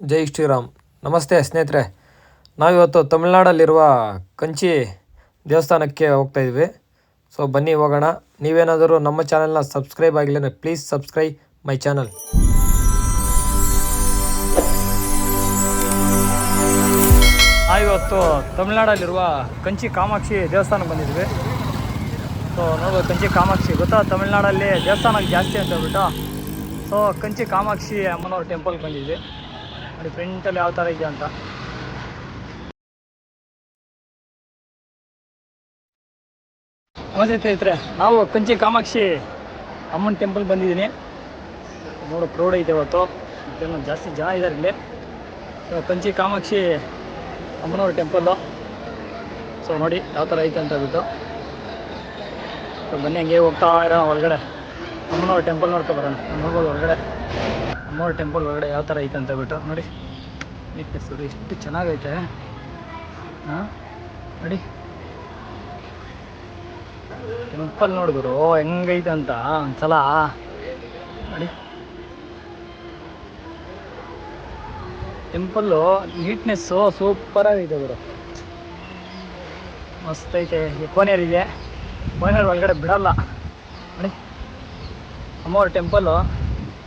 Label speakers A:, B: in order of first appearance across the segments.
A: ಜೈ ಶ್ರೀರಾಮ್. ನಮಸ್ತೆ ಸ್ನೇಹಿತರೆ, ನಾವಿವತ್ತು ತಮಿಳ್ನಾಡಲ್ಲಿರುವ ಕಂಚಿ ದೇವಸ್ಥಾನಕ್ಕೆ ಹೋಗ್ತಾಯಿದ್ವಿ. ಸೊ ಬನ್ನಿ ಹೋಗೋಣ. ನೀವೇನಾದರೂ ನಮ್ಮ ಚಾನಲ್ನ ಸಬ್ಸ್ಕ್ರೈಬ್ ಆಗಿಲ್ಲ ಪ್ಲೀಸ್ ಸಬ್ಸ್ಕ್ರೈಬ್ ಮೈ ಚಾನಲ್. ನಾವಿವತ್ತು ತಮಿಳ್ನಾಡಲ್ಲಿರುವ ಕಂಚಿ ಕಾಮಾಕ್ಷಿ ದೇವಸ್ಥಾನಕ್ಕೆ ಬಂದಿದ್ವಿ. ಸೊ ನೋಡ್ಬೋದು, ಕಂಚಿ ಕಾಮಾಕ್ಷಿ ಗೊತ್ತಾ, ತಮಿಳ್ನಾಡಲ್ಲಿ ದೇವಸ್ಥಾನಕ್ಕೆ ಜಾಸ್ತಿ ಅಂತ ಹೇಳ್ಬಿಟ್ಟು ಸೊ ಕಂಚಿ ಕಾಮಾಕ್ಷಿ ಅಮ್ಮನವ್ರ ಟೆಂಪಲ್ಗೆ ಬಂದಿದ್ವಿ. ನೋಡಿ ಫ್ರಂಟಲ್ಲಿ ಯಾವ ಥರ ಇದೆ ಅಂತ. ನಮಸ್ತೆ ಸ್ನೇಹಿತರೆ, ನಾವು ಕಂಚಿ ಕಾಮಾಕ್ಷಿ ಅಮ್ಮನ ಟೆಂಪಲ್ ಬಂದಿದ್ದೀನಿ. ನೋಡೋ ಕ್ರೌಡ್ ಐತೆ ಇವತ್ತು, ಮತ್ತೇನು ಜಾಸ್ತಿ ಜನ ಇದ್ದಾರೆ ಇಲ್ಲಿ. ಸೊ ಕಂಚಿ ಕಾಮಾಕ್ಷಿ ಅಮ್ಮನವ್ರ ಟೆಂಪಲ್ಲು. ಸೊ ನೋಡಿ ಯಾವ ಥರ ಐತೆ ಅಂತ ಹೇಳ್ಬಿಟ್ಟು ಸೊ ಬನ್ನಿ ಹಂಗೆ ಹೋಗ್ತಾ ಇರೋಣ ಒಳಗಡೆ. ಅಮ್ಮನವ್ರ ಟೆಂಪಲ್ ನೋಡ್ಕೊಬರೋಣ. ನೋಡ್ಬೋದು ಒಳಗಡೆ ಅಮ್ಮನವ್ರ ಟೆಂಪಲ್ ಒಳಗಡೆ ಯಾವ ಥರ ಐತೆ ಅಂತ ಹೇಳ್ಬಿಟ್ಟು. ನೋಡಿ ನೀಟ್ನೆಸ್ ನೋಡಿ ಎಷ್ಟು ಚೆನ್ನಾಗೈತೆ. ಹಾಂ ನೋಡಿ ಟೆಂಪಲ್ ನೋಡಿದ್ರು ಹೆಂಗೈತೆ ಅಂತ ಒಂದ್ಸಲ ನೋಡಿ. ಟೆಂಪಲ್ಲು ನೀಟ್ನೆಸ್ಸು ಸೂಪರಾಗೈತೆ ಗುರು, ಮಸ್ತ್ ಐತೆ. ಕೋನೇರ್ ಇದೆ, ಕೋನೇರ್ ಒಳಗಡೆ ಬಿಡಲ್ಲ ನೋಡಿ. ಅಮ್ಮವ್ರ ಟೆಂಪಲ್ಲು,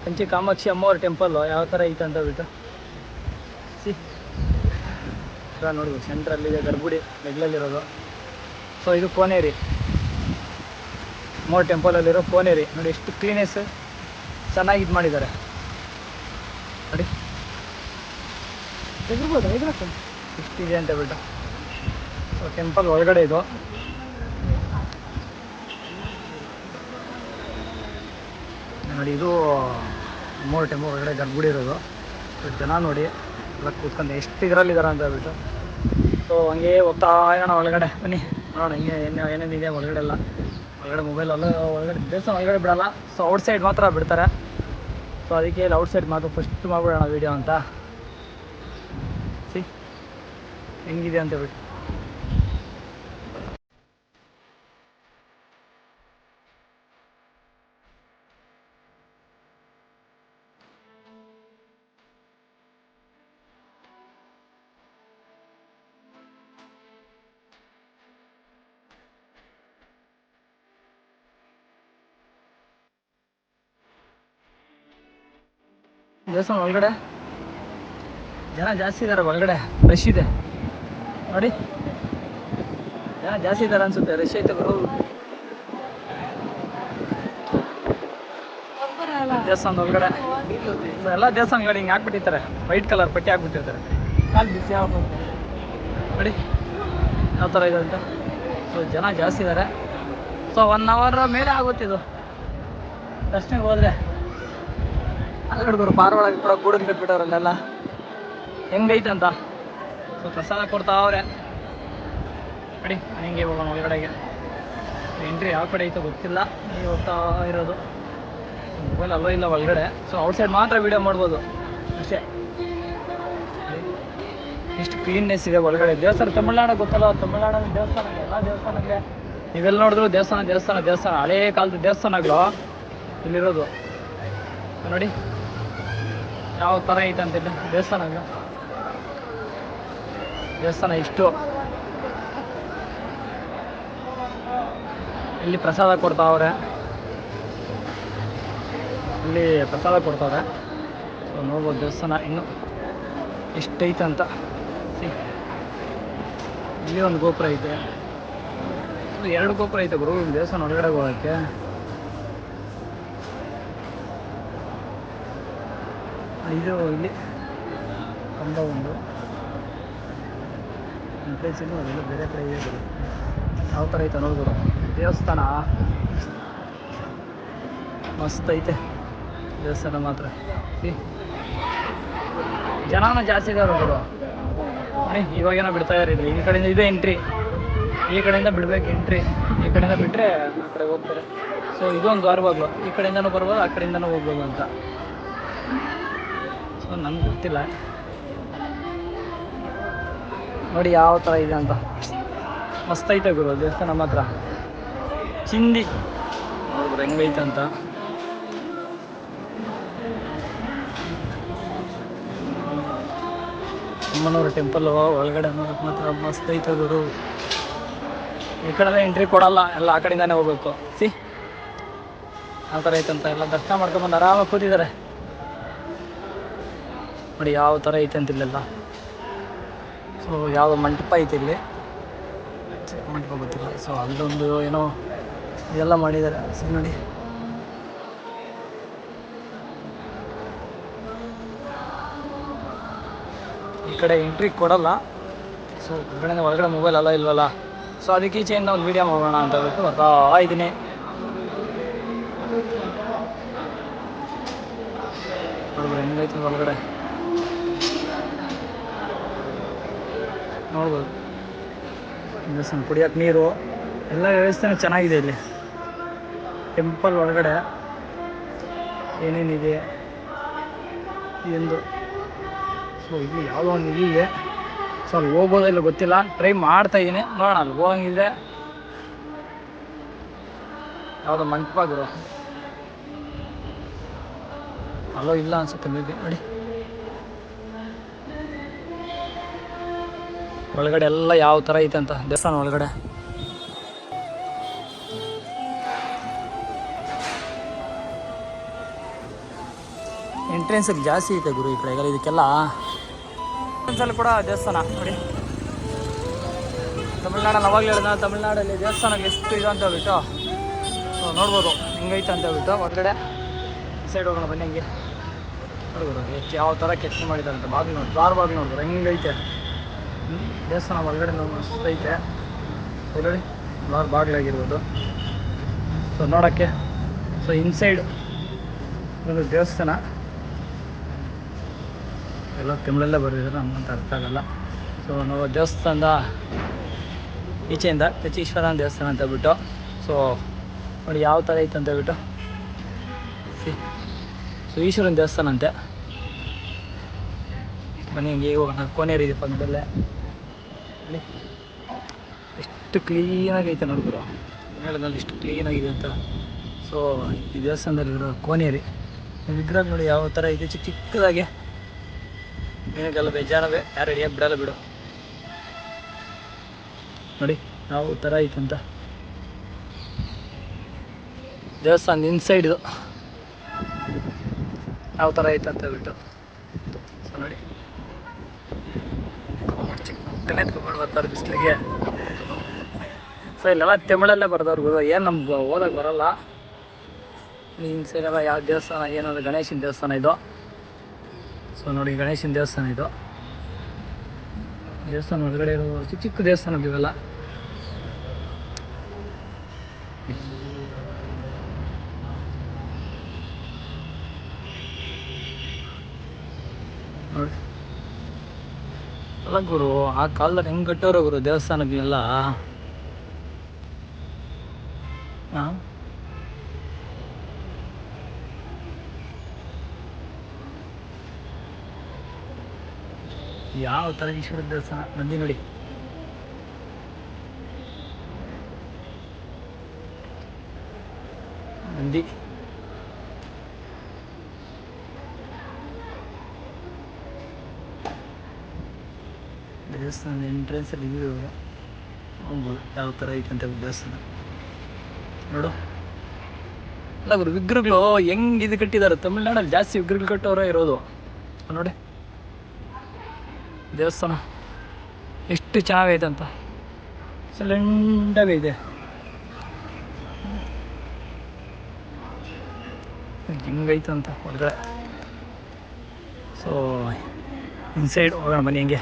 A: ಕಂಚಿ ಕಾಮಾಕ್ಷಿ ಅಮ್ಮವ್ರ ಟೆಂಪಲ್ಲು ಯಾವ ಥರ ಐತೆ ಅಂತ ಬಿಟ್ಟು ನೋಡ್ಬೋದು. ಸೆಂಟ್ರಲ್ಲಿದೆ ಗರ್ಭಗುಡಿ ಮೆಗ್ಲಲ್ಲಿರೋದು. ಸೊ ಇದು ಕೋನೇರಿ, ಅಮ್ಮವ್ರ ಟೆಂಪಲಲ್ಲಿರೋ ಕೋನೇರಿ. ನೋಡಿ ಎಷ್ಟು ಕ್ಲೀನೆಸ್ ಚೆನ್ನಾಗಿ ಇದು ಮಾಡಿದ್ದಾರೆ ನೋಡಿ. ತೆಗಿರ್ಬೋದು ಇಷ್ಟಿದೆ ಅಂತ ಬಿಟ್ಟು. ಸೊ ಟೆಂಪಲ್ ಒಳಗಡೆ ಇದು ನೋಡಿ. ಇದು ಅಮ್ಮವ್ರ ಟೆಂಪಲ್ ಒಳಗಡೆ ಗರ್ಭಗುಡಿ ಇರೋದು. ಜನ ನೋಡಿ ಎಲ್ಲ ಕೂತ್ಕೊಂಡು ಎಷ್ಟು ಇದರಲ್ಲಿದ್ದಾರೆ ಅಂತ ಹೇಳ್ಬಿಟ್ಟು. ಸೊ ಹಂಗೆ ಹೋಗ್ತಾ ಇರೋಣ ಒಳಗಡೆ. ಬನ್ನಿ ನೋಡೋಣ ಹಿಂಗೆ ಏನೇನಿದೆ ಒಳಗಡೆ ಎಲ್ಲ. ಒಳಗಡೆ ಮೊಬೈಲ್ ಎಲ್ಲ ಒಳಗಡೆ ದೇವಸ್ಥಾನ ಒಳಗಡೆ ಬಿಡಲ್ಲ. ಸೊ ಔಟ್ಸೈಡ್ ಮಾತ್ರ ಬಿಡ್ತಾರೆ. ಸೊ ಅದಕ್ಕೆ ಇಲ್ಲಿ ಔಟ್ಸೈಡ್ ಮಾತ್ರ ಫಸ್ಟ್ ಮಾಡ್ಬಿಡೋಣ ವೀಡಿಯೋ ಅಂತ. ಸಿ ಹೆಂಗಿದೆ ಅಂತ ಹೇಳ್ಬಿಟ್ಟು. ದೇವಸ್ಥಾನ ಒಳಗಡೆ ಜನ ಜಾಸ್ತಿ ಇದ್ದಾರೆ. ಒಳಗಡೆ ರಶ್ ಇದೆ ನೋಡಿ, ಜನ ಜಾಸ್ತಿ ಇದ್ದಾರೆ ಅನ್ಸುತ್ತೆ. ರಶ್ ಐತೆ ಗುರು. ದೇವಸ್ಥಾನದ ಒಳಗಡೆ ಎಲ್ಲ ದೇವಸ್ಥಾನಗಳು ಹಿಂಗೆ ಹಾಕ್ಬಿಟ್ಟಿರ್ತಾರೆ, ವೈಟ್ ಕಲರ್ ಪಟ್ಟಿ ಹಾಕ್ಬಿಟ್ಟಿರ್ತಾರೆ. ಕಾಲು ಬಿಸಿ ಆಗ್ಬೋದು ನೋಡಿ ಯಾವ ಥರ ಇದೆ ಅಂತ. ಸೊ ಜನ ಜಾಸ್ತಿ ಇದ್ದಾರೆ. ಸೊ 1 ಅವರ್ ಮೇಲೆ ಆಗುತ್ತಿದ್ದು ದರ್ಶನಕ್ಕೆ ಹೋದರೆ. ಅಲ್ಲಿ ಹುಡುಗರು ಪಾರ ಒಳಗೆ ಕೂಡ ಗೂಡನ್ ಬಿಟ್ಬಿಟ್ಟವ್ರಲ್ಲೆಲ್ಲ ಹೆಂಗೈತೆ ಅಂತ. ಸೊ ಪ್ರಸಾದ ಕೊಡ್ತಾವ್ರೆ ನೋಡಿ. ಹಿಂಗೆ ಹೋಗೋಣ ಒಳಗಡೆಗೆ. ಎಂಟ್ರಿ ಯಾವ ಕಡೆ ಐತೋ ಗೊತ್ತಿಲ್ಲ, ನೀವು ಹೋಗ್ತಾ ಇರೋದು. ಮೊಬೈಲ್ ಅಲ್ಲೋ ಇಲ್ಲ ಒಳಗಡೆ. ಸೊ ಔಟ್ಸೈಡ್ ಮಾತ್ರ ವೀಡಿಯೋ ಮಾಡ್ಬೋದು ಅಷ್ಟೇ. ಎಷ್ಟು ಕ್ಲೀನ್ನೆಸ್ ಇದೆ ಒಳಗಡೆ. ದೇವಸ್ಥಾನ ತಮಿಳ್ನಾಡು ಗೊತ್ತಲ್ಲ, ತಮಿಳ್ನಾಡಲ್ಲಿ ದೇವಸ್ಥಾನ ಎಲ್ಲ ದೇವಸ್ಥಾನಕ್ಕೆ ನೀವೆಲ್ಲ ನೋಡಿದ್ರು ದೇವಸ್ಥಾನ ದೇವಸ್ಥಾನ ದೇವಸ್ಥಾನ. ಹಳೇ ಕಾಲದ ದೇವಸ್ಥಾನಗಳು ಇಲ್ಲಿರೋದು ನೋಡಿ ಯಾವ ಥರ ಐತೆ ಅಂತಿಲ್ಲ. ದೇವಸ್ಥಾನ ಇಷ್ಟು. ಇಲ್ಲಿ ಪ್ರಸಾದ ಕೊಡ್ತಾವ್ರೆ, ಇಲ್ಲಿ ಪ್ರಸಾದ ಕೊಡ್ತಾವ್ರೆ. ಸೊ ನೋಡ್ಬೋದು ದೇವಸ್ಥಾನ ಇನ್ನು ಎಷ್ಟೈತೆ ಅಂತ. ಇಲ್ಲಿ ಒಂದು ಗೋಪುರ ಐತೆ, 2 ಗೋಪುರ ಐತೆ ಗುರು ದೇವಸ್ಥಾನ ಒಳಗಡೆ ಹೋಗೋಕ್ಕೆ. ಇದು ಇಲ್ಲಿ ಕಂಬ ಒಂದು ಪ್ಲೇಸಿಂದು ಅದೆಲ್ಲ ಬೇರೆ ಕಡೆ ಇದೆ. ಯಾವ ಥರ ಐತೆ ನೋಡ್ಬೋದು ದೇವಸ್ಥಾನ. ಮಸ್ತ್ ಐತೆ ದೇವಸ್ಥಾನ ಮಾತ್ರ. ಜನನೂ ಜಾಸ್ತಿ ಇದ್ದಾರೆ ಅವರು ನೋಡಿ. ಇವಾಗೇನೋ ಬಿಡ್ತಾ ಇದ್ದಾರೆ ಇಲ್ಲಿ. ಈ ಕಡೆಯಿಂದ ಇದೆ ಎಂಟ್ರಿ, ಈ ಕಡೆಯಿಂದ ಬಿಡ್ಬೇಕು ಎಂಟ್ರಿ. ಈ ಕಡೆಯಿಂದ ಬಿಟ್ಟರೆ ಆ ಕಡೆ ಹೋಗ್ತಾರೆ. ಸೊ ಇದೊಂದು ದ್ವಾರವಾಗ್ಲು, ಈ ಕಡೆಯಿಂದನೂ ಬರ್ಬೋದು ಆ ಕಡೆಯಿಂದನೂ ಹೋಗ್ಬೋದು ಅಂತ. ಸೊ ನನಗೆ ಗೊತ್ತಿಲ್ಲ ನೋಡಿ ಯಾವ ಥರ ಇದೆ ಅಂತ. ಮಸ್ತ್ ಐತೆ ಗುರು ದೇವಸ್ಥಾನ ಮಾತ್ರ. ಚಿಂದಿ ನೋಡಿದ್ರೆ ಹೆಂಗೈತೆ ಅಂತ. ಅಮ್ಮನವ್ರ ಟೆಂಪಲ್ ಒಳಗಡೆ ನೋಡೋಕೆ ಮಾತ್ರ ಮಸ್ತ್ ಐತೆ ಗುರು. ಈ ಕಡೆ ಎಂಟ್ರಿ ಕೊಡಲ್ಲ, ಎಲ್ಲ ಆ ಕಡೆಯಿಂದಾನೆ ಹೋಗ್ಬೇಕು. ಆ ಥರ ಐತಂತ ಎಲ್ಲ ದರ್ಶನ ಮಾಡ್ಕೊಂಬಂದು ಆರಾಮಾಗಿ ಕೂತಿದ್ದಾರೆ ನೋಡಿ. ಯಾವ ಥರ ಐತೆ ಅಂತ ಇಲ್ಲೆಲ್ಲ. ಸೊ ಯಾವ ಮಂಟಪ ಐತೆ ಇಲ್ಲಿ, ಮಂಟಪ ಗೊತ್ತಿಲ್ಲ. ಸೊ ಅಲ್ಲೊಂದು ಏನೋ ಇದೆಲ್ಲ ಮಾಡಿದ್ದಾರೆ. ಸೊ ನೋಡಿ ಈ ಕಡೆ ಎಂಟ್ರಿ ಕೊಡಲ್ಲ. ಸೊ ಒಳಗಡೆ ಮೊಬೈಲ್ ಎಲ್ಲ ಇಲ್ವಲ್ಲ, ಸೊ ಅದಕ್ಕೆ ಈಚೆಯಿಂದ ಒಂದು ವೀಡಿಯೋ ಮಾಡೋಣ ಅಂತ ಹೇಳ್ಬಿಟ್ಟು ಬರ್ತಾ ಇದ್ದೀನಿ. ನೋಡ್ಬೋದು ಹೆಂಗೈತೆ ಒಳಗಡೆ, ನೋಡ್ಬೋದು. ದೇವಸ್ಥಾನ ಕುಡಿಯೋಕೆ ನೀರು ಎಲ್ಲ ವ್ಯವಸ್ಥೆನೂ ಚೆನ್ನಾಗಿದೆ ಇಲ್ಲಿ. ಟೆಂಪಲ್ ಒಳಗಡೆ ಏನೇನಿದೆ ಎಂದು. ಸೊ ಇದು ಯಾವುದೋ ಒಂದು ಇದೆ. ಸೊ ಅಲ್ಲಿ ಹೋಗ್ಬೋದಿಲ್ಲ ಗೊತ್ತಿಲ್ಲ, ಟ್ರೈ ಮಾಡ್ತಾ ಇದ್ದೀನಿ, ನೋಡೋಣ. ಅಲ್ಲಿ ಹೋಗಂಗಿದೆ. ಯಾವುದೋ ಮಂಟಪ ಗುರು, ಅಲ್ಲೋ ಇಲ್ಲ ಅನ್ಸುತ್ತೆ ಮೇಬಿ. ನೋಡಿ ಒಳಗಡೆ ಎಲ್ಲ ಯಾವ ಥರ ಐತೆ ಅಂತ ದೇವಸ್ಥಾನ ಒಳಗಡೆ. ಎಂಟ್ರೆನ್ಸಲ್ಲಿ ಜಾಸ್ತಿ ಐತೆ ಗುರು ಈ ಕಡೆ. ಇದಕ್ಕೆಲ್ಲ ಎಂಟ್ರೆನ್ಸಲ್ಲಿ ಕೂಡ ದೇವಸ್ಥಾನ ನೋಡಿ. ತಮಿಳ್ನಾಡಲ್ಲಿ ಅವಾಗಲೇ ಹೇಳಿದ, ತಮಿಳ್ನಾಡಲ್ಲಿ ದೇವಸ್ಥಾನಕ್ಕೆ ಎಷ್ಟು ಇದೆ ಅಂತ ಹೇಳ್ಬಿಟ್ಟು. ಸೊ ನೋಡ್ಬೋದು ಹಿಂಗೈತೆ ಅಂತ ಹೇಳ್ಬಿಟ್ಟು ಹೊರಗಡೆ. ಈ ಸೈಡ್ ಹೋಗೋಣ ಬನ್ನಿ. ಹಂಗೆ ನೋಡ್ಬೋದು ಎಷ್ಟು ಯಾವ ಥರ ಕೆತ್ತನೆ ಮಾಡಿದ್ದಾರೆ ಅಂತ. ಬಾಗಿಲು ನೋಡಿ, ಬಾಗಿಲು ನೋಡ್ಬೋದು ಹೆಂಗೈತೆ. ದೇವಸ್ಥಾನ ಒಳಗಡೆ ಮಸ್ತ್ ಐತೆ ನೋಡಿ. ಬಾಗಿಲಾಗಿರ್ಬೋದು. ಸೊ ನೋಡೋಕ್ಕೆ. ಸೊ ಇನ್ಸೈಡ್ ಒಂದು ದೇವಸ್ಥಾನ ಎಲ್ಲ ತಮಿಳಲ್ಲೇ ಬರೆದಿದ್ದಾರೆ, ನಮಗಂತ ಅರ್ಥ ಆಗಲ್ಲ. ಸೊ ನಾವು ದೇವಸ್ಥಾನದ ಈಚೆಯಿಂದ ಕಚೀಶ್ವರನ ದೇವಸ್ಥಾನ ಅಂತ ಹೇಳ್ಬಿಟ್ಟು. ಸೊ ನೋಡಿ ಯಾವ ಥರ ಐತೆ ಅಂತ ಹೇಳ್ಬಿಟ್ಟು. ಸೊ ಈಶ್ವರನ ದೇವಸ್ಥಾನ ಅಂತೆ. ಬನ್ನಿ ಹಿಂಗೆ ಹೋಗೋಣ. ಕೋನೇರಿ ಇದೆ ಪಕ್ಕದಲ್ಲೇ. ನೋಡಿ ಎಷ್ಟು ಕ್ಲೀನಾಗಿ ಐತೆ ನೋಡ್ಬೋದು. ಹೇಳಿದ್ನಲ್ಲಿ ಇಷ್ಟು ಕ್ಲೀನಾಗಿದೆ ಅಂತ. ಸೊ ಈ ದೇವಸ್ಥಾನದಲ್ಲಿರೋ ಕೋನೇರಿ ವಿಗ್ರಹ ನೋಡಿ ಯಾವ ಥರ ಇದೆ, ಚಿಕ್ಕದಾಗೆ. ಏನಕ್ಕೆಲ್ಲ ಬೇಜಾರವೇ, ಯಾರು ಹಿಡಿಯೋಕೆ ಬಿಡಲ್ಲ ಬಿಡು. ನೋಡಿ ಯಾವ ಥರ ಐತಂತ ದೇವಸ್ಥಾನದ ಇನ್ಸೈಡ್ ಇದು ಯಾವ ಥರ ಐತಂತ ಹೇಳ್ಬಿಟ್ಟು. ಸೊ ನೋಡಿ ಚಿಕ್ಕ ಎತ್ಕೊಂಡು ಬರ್ತಾರೆ ಬಿಸಿಲಿಗೆ. ಸೊ ಇಲ್ಲೆಲ್ಲ ತಮಿಳಲ್ಲೇ ಬರ್ದವ್ರು. ಏನು ನಮ್ಗೆ ಓದಕ್ಕೆ ಬರಲ್ಲ. ಇನ್ಸೈಡೆಲ್ಲ ಯಾವ ದೇವಸ್ಥಾನ ಏನಂದ್ರೆ ಗಣೇಶನ ದೇವಸ್ಥಾನ ಇದು. ಸೊ ನೋಡಿ ಗಣೇಶನ ದೇವಸ್ಥಾನ ಇದು. ದೇವಸ್ಥಾನ ಒಳಗಡೆ ಇರೋ ಚಿಕ್ಕ ಚಿಕ್ಕ ದೇವಸ್ಥಾನ ಇವೆಲ್ಲ. ನೋಡಿ ಅಲ್ಲ ಗುರು, ಆ ಕಾಲದಲ್ಲಿ ಹೆಂಗೆ ಕಟ್ಟೋರು ಗುರು ದೇವಸ್ಥಾನಗಳನ್ನೆಲ್ಲ. ಹಾಂ ಯಾವ ಥರ ಈಶ್ವರ ದೇವಸ್ಥಾನ. ನಂದಿ ನೋಡಿ ನಂದಿ. ದೇವಸ್ಥಾನದ ಎಂಟ್ರೆನ್ಸಲ್ಲಿ ಇದು ಹೋಗ್ಬೋದು ಯಾವ ಥರ ಐತೆ ಅಂತ ದೇವಸ್ಥಾನ ನೋಡು. ಅಲ್ಲ ಗುರು ವಿಗ್ರಹಗಳು ಹೆಂಗೆ ಇದು ಕಟ್ಟಿದ್ದಾರೆ. ತಮಿಳ್ನಾಡಲ್ಲಿ ಜಾಸ್ತಿ ವಿಗ್ರಹಗಳು ಕಟ್ಟೋರೇ ಇರೋದು ನೋಡಿ. ದೇವಸ್ಥಾನ ಎಷ್ಟು ಚೆನ್ನಾಗೈತೆ ಅಂತ, ಸೈಲೆಂಟಾಗಿ ಇದೆ. ಹೆಂಗೈತೆ ಅಂತ ಹೊರಗಡೆ. ಸೊ ಇನ್ಸೈಡ್ ಹೋಗೋಣ ಬನ್ನಿ. ಹೆಂಗೆ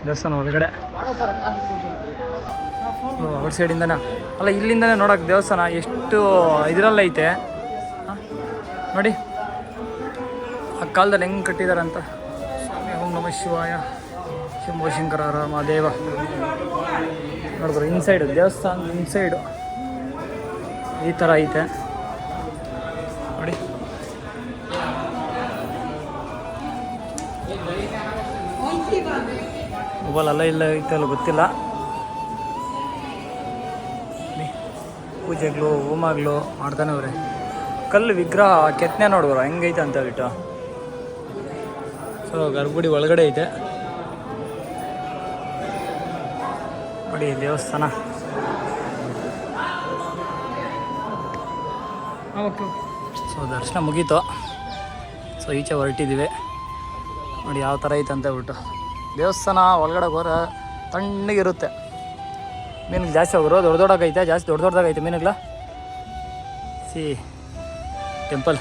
A: ದೇವಸ್ಥಾನ ಒಳಗಡೆ ಔಟ್ ಸೈಡಿಂದನೇ ಅಲ್ಲ, ಇಲ್ಲಿಂದನೇ ನೋಡೋಕೆ ದೇವಸ್ಥಾನ ಎಷ್ಟು ಇದರಲ್ಲೈತೆ ನೋಡಿ. ಆ ಕಾಲದಲ್ಲಿ ಹೆಂಗೆ ಕಟ್ಟಿದ್ದಾರೆ ಅಂತ. ಓಂ ನಮಃ ಶಿವಾಯ, ಶಂಭೋ ಶಂಕರ ರಾಮದೇವ. ನೋಡಿದ್ರು ಇನ್ಸೈಡು ದೇವಸ್ಥಾನ ಇನ್ಸೈಡು ಈ ಥರ ಐತೆ ನೋಡಿ. ಮೊಬೈಲ್ ಅಲ್ಲ ಇಲ್ಲ ಐತಲ್ಲ ಗೊತ್ತಿಲ್ಲ. ಪೂಜೆಗಳು ಹೋಮಗಳು ಮಾಡ್ತಾನೆ ಅವ್ರೆ. ಕಲ್ಲು ವಿಗ್ರಹ ಕೆತ್ತನೆ ನೋಡಿದ್ರು ಹೆಂಗೈತೆ ಅಂತ ಹೇಳ್ಬಿಟ್ಟು. ಸೊ ಗರ್ಭಗುಡಿ ಒಳಗಡೆ ಐತೆ. ನೋಡಿ ದೇವಸ್ಥಾನ. ಓಕೆ. ಸೊ ದರ್ಶನ ಮುಗೀತು. ಸೊ ಈಚೆ ಹೊರಟಿದ್ದೀವಿ. ನೋಡಿ ಯಾವ ಥರ ಐತೆ ಅಂತ ಹೇಳ್ಬಿಟ್ಟು. ದೇವಸ್ಥಾನ ಒಳಗಡೆ ಹೋದ್ರೆ ತಣ್ಣಗಿರುತ್ತೆ. ಮೀನುಗಳು ಜಾಸ್ತಿ ಹೋಗೋರು ದೊಡ್ಡ ದೊಡ್ಡಾಗೈತೆ, ಜಾಸ್ತಿ ದೊಡ್ಡ ದೊಡ್ಡದಾಗೈತೆ ಮೀನುಗಳ. C temple